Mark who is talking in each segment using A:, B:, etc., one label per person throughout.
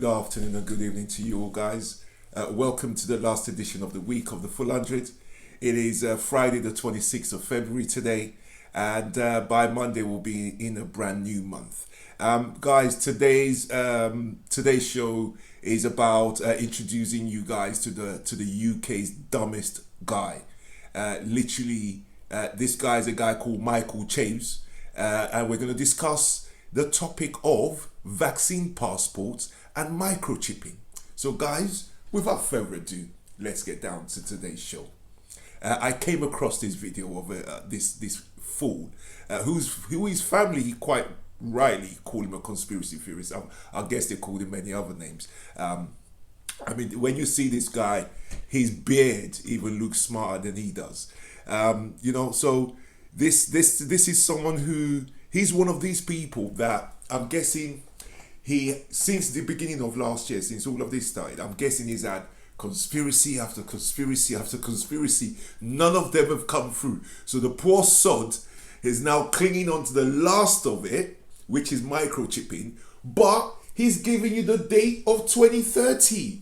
A: good afternoon and good evening to you all, guys. Welcome to the last edition of the week of the Full 100. It is Friday the 26th of February today, and by Monday we'll be in a brand new month. Guys, today's show is about introducing you guys to the UK's dumbest guy. This guy is a guy called Michael Chaves, and we're going to discuss the topic of vaccine passports and microchipping. So guys, without further ado, let's get down to today's show. I came across this video of this fool who his family quite rightly call him a conspiracy theorist. I guess they called him many other names. I mean, when you see this guy, his beard even looks smarter than he does. So this is someone who, he's one of these people that I'm guessing since the beginning of last year, since all of this started, I'm guessing he's had conspiracy after conspiracy after conspiracy. None of them have come through. So the poor sod is now clinging on to the last of it, which is microchipping, but he's giving you the date of 2030.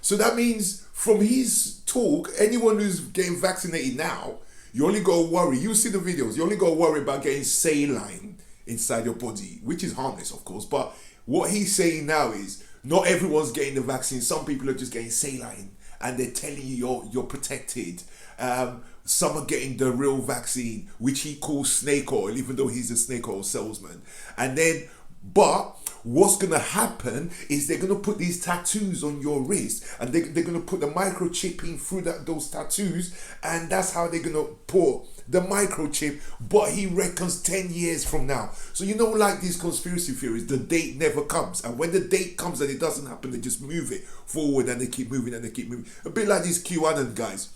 A: So that means from his talk, anyone who's getting vaccinated now, you only got to worry. You see the videos, you only got to worry about getting saline inside your body, which is harmless, of course. But what he's saying now is not everyone's getting the vaccine. Some people are just getting saline and they're telling you you're protected. Some are getting the real vaccine, which he calls snake oil, even though he's a snake oil salesman. But what's going to happen is they're going to put these tattoos on your wrist, and they're going to put the microchipping through those tattoos, and that's how they're going to put the microchip. But he reckons 10 years from now. So like these conspiracy theories, the date never comes, and when the date comes and it doesn't happen, they just move it forward and they keep moving and they keep moving. A bit like these QAnon guys.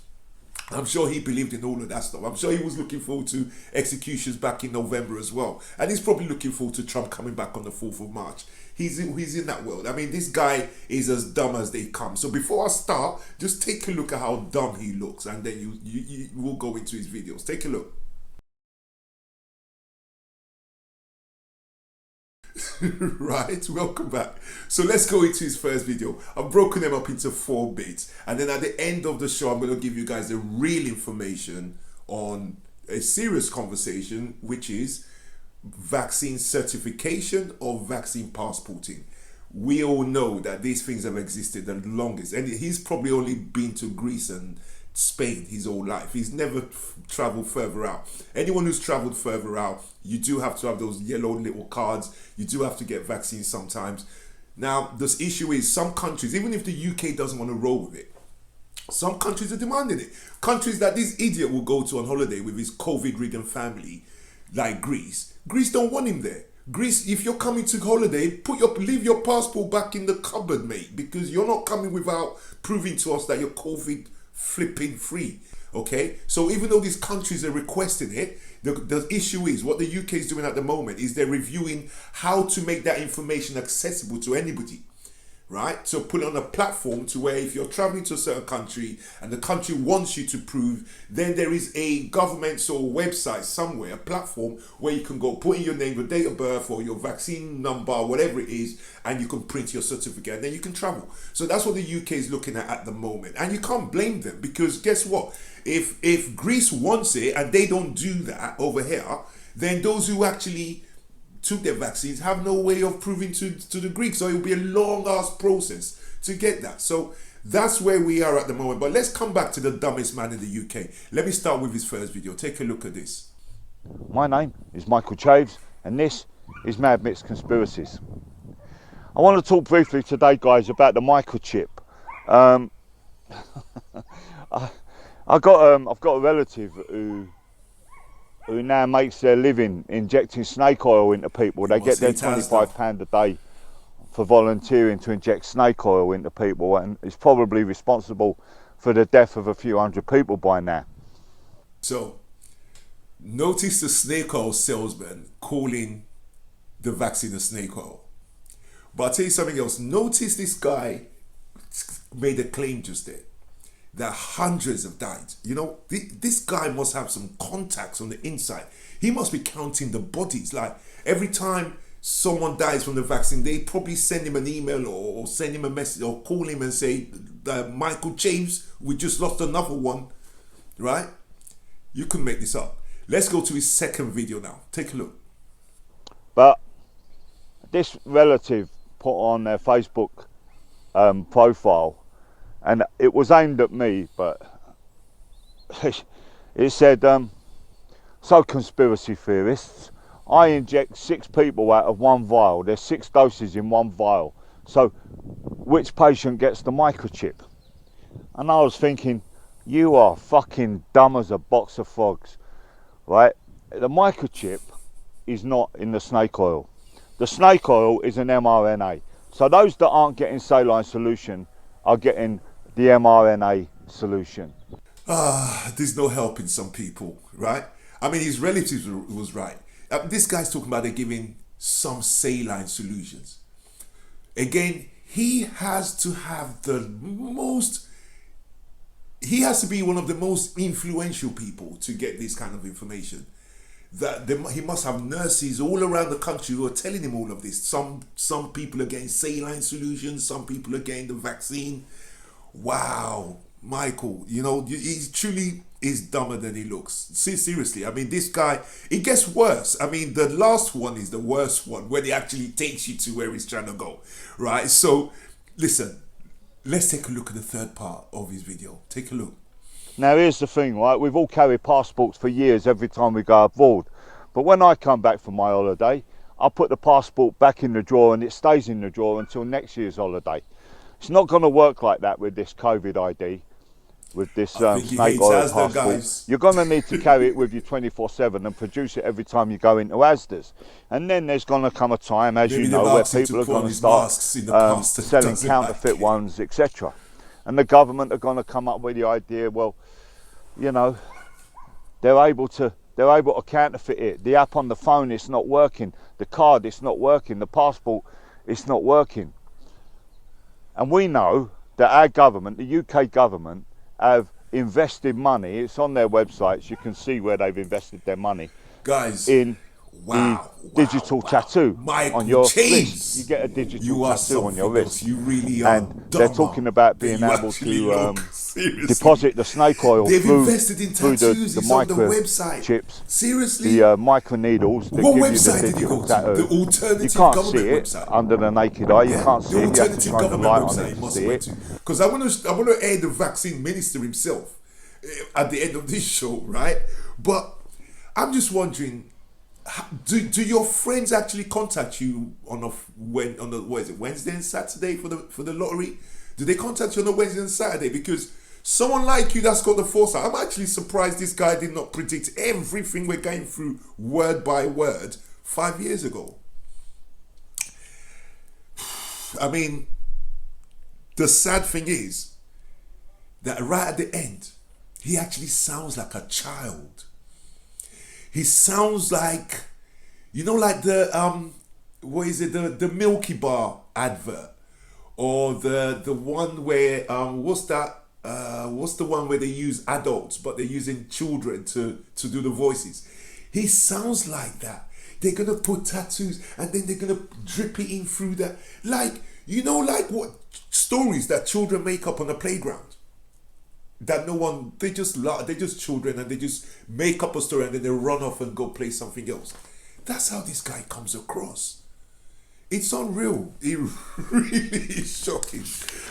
A: I'm sure he believed in all of that stuff. I'm sure he was looking forward to executions back in November as well. And he's probably looking forward to Trump coming back on the 4th of March. He's in that world. I mean, this guy is as dumb as they come. So before I start, just take a look at how dumb he looks, and then you will go into his videos. Take a look. Right, welcome back. So let's go into his first video. I've broken them up into 4 bits, and then at the end of the show I'm going to give you guys the real information on a serious conversation, which is vaccine certification or vaccine passporting. We all know that these things have existed the longest, and he's probably only been to Greece and Spain his whole life. He's never traveled further out. Anyone who's traveled further out, you do have to have those yellow little cards. You do have to get vaccines sometimes. Now, this issue is some countries, even if the UK doesn't want to roll with it, some countries are demanding it. Countries that this idiot will go to on holiday with his COVID-ridden family, like Greece. Greece don't want him there. Greece, if you're coming to holiday, leave your passport back in the cupboard, mate, because you're not coming without proving to us that you're COVID flipping free. Okay, so even though these countries are requesting it, the issue is what the UK is doing at the moment is they're reviewing how to make that information accessible to anybody. Right, so put it on a platform to where if you're traveling to a certain country and the country wants you to prove, then there is a government or website somewhere, a platform where you can go put in your name, your date of birth or your vaccine number, whatever it is, and you can print your certificate and then you can travel. So that's what the UK is looking at the moment, and you can't blame them, because guess what? If Greece wants it and they don't do that over here, then those who actually took their vaccines have no way of proving to the Greeks, so it will be a long ass process to get that. So that's where we are at the moment. But let's come back to the dumbest man in the UK. Let me start with his first video. Take a look at this.
B: My name is Michael Chaves, and this is Mad Myths Conspiracies. I want to talk briefly today, guys, about the microchip. I've got a relative who now makes their living injecting snake oil into people. They get their £25 a day for volunteering to inject snake oil into people, and is probably responsible for the death of a few hundred people by now.
A: So, notice the snake oil salesman calling the vaccine a snake oil. But I'll tell you something else. Notice this guy made a claim just there that hundreds have died. This guy must have some contacts on the inside. He must be counting the bodies. Like every time someone dies from the vaccine, they probably send him an email or send him a message or call him and say, Michael Chaves, we just lost another one, right? You couldn't make this up. Let's go to his second video now. Take a look.
B: But this relative put on their Facebook profile, and it was aimed at me, but it said, so conspiracy theorists, I inject 6 people out of 1 vial. There's 6 doses in 1 vial. So which patient gets the microchip? And I was thinking, you are fucking dumb as a box of frogs, right? The microchip is not in the snake oil. The snake oil is an mRNA. So those that aren't getting saline solution are getting the mRNA solution.
A: There's no helping some people, right? I mean, his relatives was right. This guy's talking about they're giving some saline solutions. Again, he has to have he has to be one of the most influential people to get this kind of information. He must have nurses all around the country who are telling him all of this. Some people are getting saline solutions, some people are getting the vaccine. Wow, Michael, you know, he truly is dumber than he looks. Seriously, I mean, this guy, it gets worse. I mean, the last one is the worst one, when he actually takes you to where he's trying to go, right? So, listen, let's take a look at the third part of his video. Take a look.
B: Now here's the thing, right? We've all carried passports for years every time we go abroad. But when I come back from my holiday, I put the passport back in the drawer and it stays in the drawer until next year's holiday. It's not going to work like that with this COVID ID, with this snake oil passport. You're going to need to carry it with you 24/7 and produce it every time you go into Asda's. And then there's going to come a time, as you know, where people are going to start selling counterfeit ones, etc. And the government are going to come up with the idea, well, you know, they're able to counterfeit it. The app on the phone is not working. The card is not working. The passport is not working. And we know that our government, the UK government, have invested money. It's on their websites. You can see where they've invested their money.
A: Guys,
B: in digital tattoo
A: Michael
B: on your
A: Chaves.
B: wrist. You get a digital tattoo on your wrist.
A: You really are.
B: And they're talking about being able to deposit the snake oil through the microchips.
A: Seriously?
B: The micro needles that
A: What
B: give
A: website
B: you the
A: did you go
B: digital
A: to?
B: tattoo.
A: The alternative
B: You can't
A: government
B: see it
A: website.
B: under the naked eye. You can't see it. You have to
A: Alternative
B: shine the
A: government
B: light on
A: website
B: it
A: you must
B: to see
A: went
B: it.
A: to. Because I want to air the vaccine minister himself at the end of this show, right? But I'm just wondering, do your friends actually contact you on what is it, Wednesday and Saturday for the lottery? Do they contact you on a Wednesday and Saturday? Because someone like you that's got the foresight, I'm actually surprised this guy did not predict everything we're going through word by word 5 years ago. I mean, the sad thing is that right at the end, he actually sounds like a child. He sounds like, you know, like the the Milky Bar advert, or the one where what's the one where they use adults but they're using children to do the voices. He sounds like that. They're gonna put tattoos and then they're gonna drip it in through that, like, you know, like what stories that children make up on the playground. That no one, they're just children and they just make up a story and then they run off and go play something else. That's how this guy comes across. It's unreal. It really is shocking.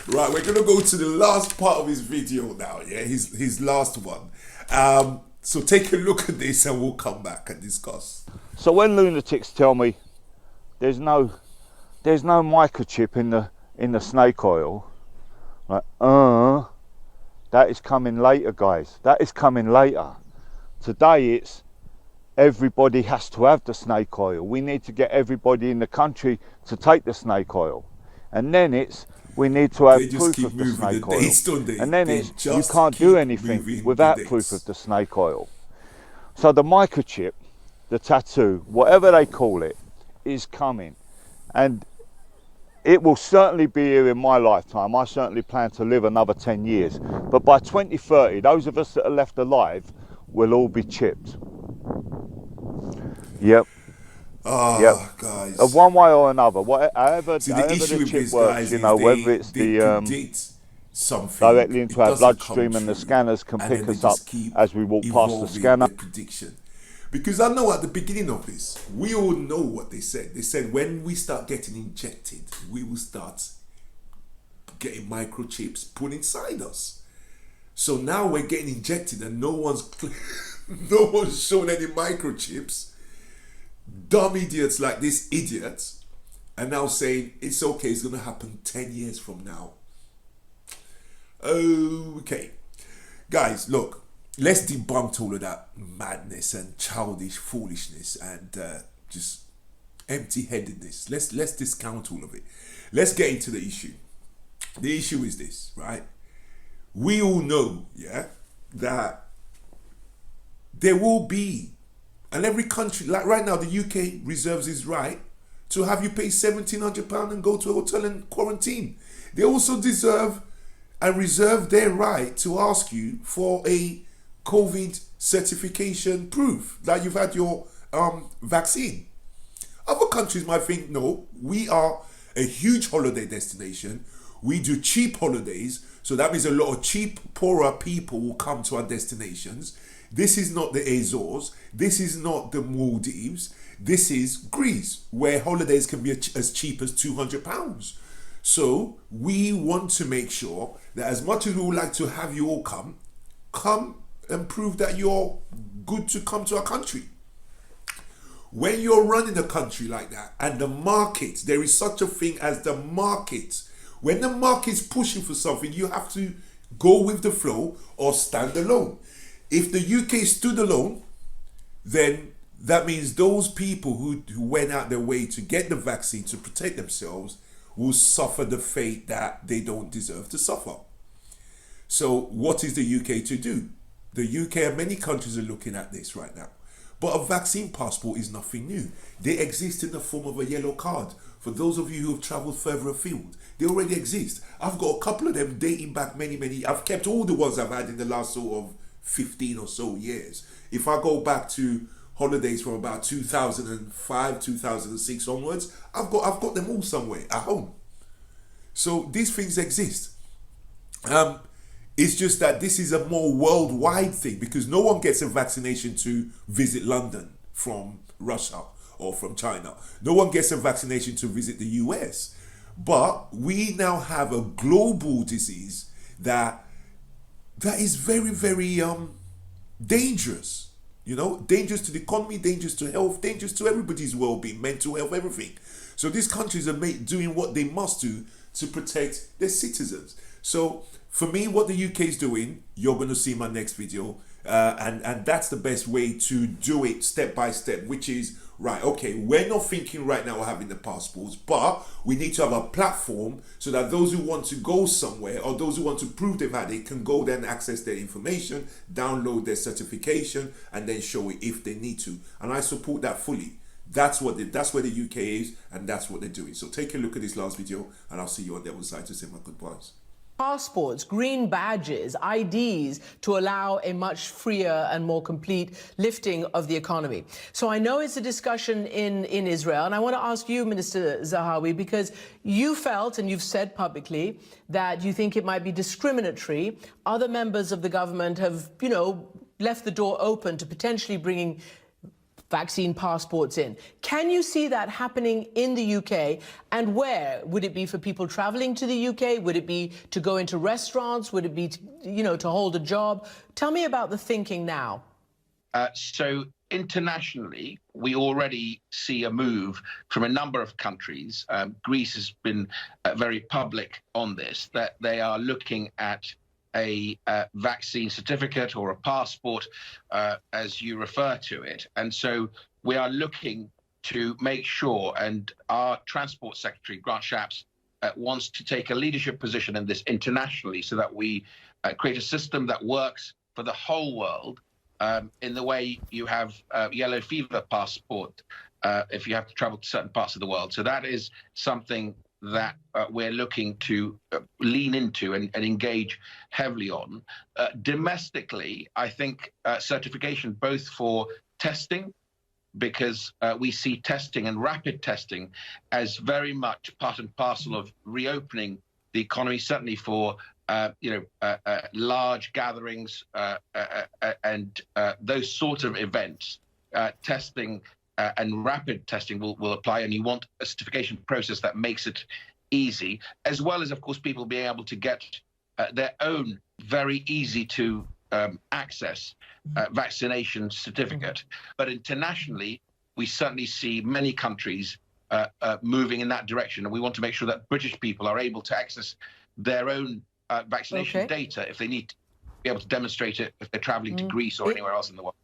A: Right, we're gonna go to the last part of his video now. Yeah, his last one. So take a look at this and we'll come back and discuss.
B: So when lunatics tell me there's no microchip in the snake oil, like, that is coming later, guys. That is coming later. Today it's everybody has to have the snake oil. We need to get everybody in the country to take the snake oil. And then it's we need to have proof of the snake oil. And then it's you can't do anything without proof of the snake oil. So the microchip, the tattoo, whatever they call it, is coming. And it will certainly be here in my lifetime. I certainly plan to live another 10 years. But by 2030, those of us that are left alive will all be chipped. Yep. Yep.
A: Guys.
B: One way or another,
A: See, the
B: however
A: issue
B: the
A: with
B: chip
A: these
B: works,
A: guys
B: you
A: is
B: know, whether
A: they
B: it's
A: they
B: the
A: predict something,
B: directly into
A: it
B: our
A: doesn't come
B: bloodstream and the
A: true,
B: scanners can
A: and then
B: pick
A: they
B: us up
A: just keep
B: as we walk past the
A: evolving
B: scanner.
A: their prediction. Because I know at the beginning of this, we all know what they said. They said when we start getting injected, we will start getting microchips put inside us. So now we're getting injected and no one's no one's shown any microchips. Dumb idiots like this idiot are now saying it's okay, it's going to happen 10 years from now. Okay. Guys, look, let's debunk all of that madness and childish foolishness and just empty-headedness. Let's discount all of it. Let's get into the issue. The issue is this, right? We all know, yeah, that there will be, and every country, like right now, the UK reserves its right to have you pay £1,700 and go to a hotel and quarantine. They also deserve and reserve their right to ask you for a COVID certification proof that you've had your vaccine. Other countries might think, no, we are a huge holiday destination. We do cheap holidays, so that means a lot of cheap, poorer people will come to our destinations. This is not the Azores. This is not the Maldives. This is Greece, where holidays can be as cheap as £200. So we want to make sure that as much as we would like to have you all come and prove that you're good to come to our country. When you're running a country like that, and the market, there is such a thing as the market. When the market's pushing for something, you have to go with the flow or stand alone. If the UK stood alone, then that means those people who went out their way to get the vaccine to protect themselves will suffer the fate that they don't deserve to suffer. So what is the UK to do? The UK and many countries are looking at this right now. But a vaccine passport is nothing new. They exist in the form of a yellow card. For those of you who have travelled further afield, they already exist. I've got a couple of them dating back many. I've kept all the ones I've had in the last sort of 15 or so years. If I go back to holidays from about 2005, 2006 onwards, I've got them all somewhere at home. So these things exist. It's just that this is a more worldwide thing because no one gets a vaccination to visit London from Russia or from China. No one gets a vaccination to visit the US. But we now have a global disease that is very dangerous. You know, dangerous to the economy, dangerous to health, dangerous to everybody's well-being, mental health, everything. So these countries are doing what they must do to protect their citizens. So for me, what the UK is doing, you're going to see in my next video. And that's the best way to do it step by step, which is, right, okay, we're not thinking right now of having the passports, but we need to have a platform so that those who want to go somewhere or those who want to prove they've had it can go there and access their information, download their certification, and then show it if they need to. And I support that fully. That's where the UK is, and that's what they're doing. So take a look at this last video, and I'll see you on the other side to say my goodbyes.
C: Passports, green badges, IDs to allow a much freer and more complete lifting of the economy. So I know it's a discussion in Israel, and I want to ask you, Minister Zahawi, because you felt, and you've said publicly, that you think it might be discriminatory. Other members of the government have, left the door open to potentially bringing vaccine passports in. Can you see that happening in the UK? And where? Would it be for people traveling to the UK? Would it be to go into restaurants? Would it be, to hold a job? Tell me about the thinking now.
D: So internationally, we already see a move from a number of countries. Greece has been very public on this, that they are looking at a vaccine certificate or a passport, as you refer to it. And so we are looking to make sure, and our Transport Secretary, Grant Shapps, wants to take a leadership position in this internationally so that we create a system that works for the whole world in the way you have yellow fever passport if you have to travel to certain parts of the world. So that is something that we're looking to lean into and engage heavily on. Domestically, I think certification both for testing because we see testing and rapid testing as very much part and parcel of reopening the economy, certainly for large gatherings and those sort of events. Testing and rapid testing will apply, and you want a certification process that makes it easy, as well as, of course, people being able to get their own very easy to access vaccination certificate. But internationally, we certainly see many countries moving in that direction, and we want to make sure that British people are able to access their own vaccination data if they need to be able to demonstrate it if they're traveling to Greece or anywhere else in the world.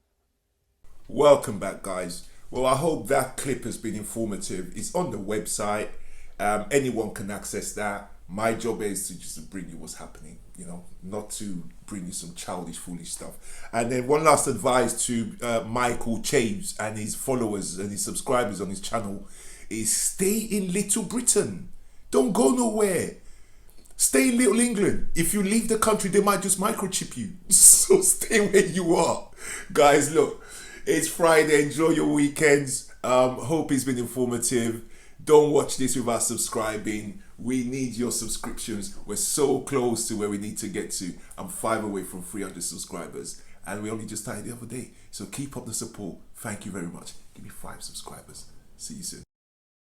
A: Welcome back, guys. Well, I hope that clip has been informative. It's on the website. Anyone can access that. My job is to just bring you what's happening, not to bring you some childish, foolish stuff. And then one last advice to Michael Chaves and his followers and his subscribers on his channel is stay in Little Britain. Don't go nowhere. Stay in Little England. If you leave the country, they might just microchip you. So stay where you are. Guys, look, it's Friday. Enjoy your weekends. Hope it's been informative. Don't watch this without subscribing. We need your subscriptions. We're so close to where we need to get to. I'm 5 away from 300 subscribers. And we only just started the other day. So keep up the support. Thank you very much. Give me 5 subscribers. See you soon.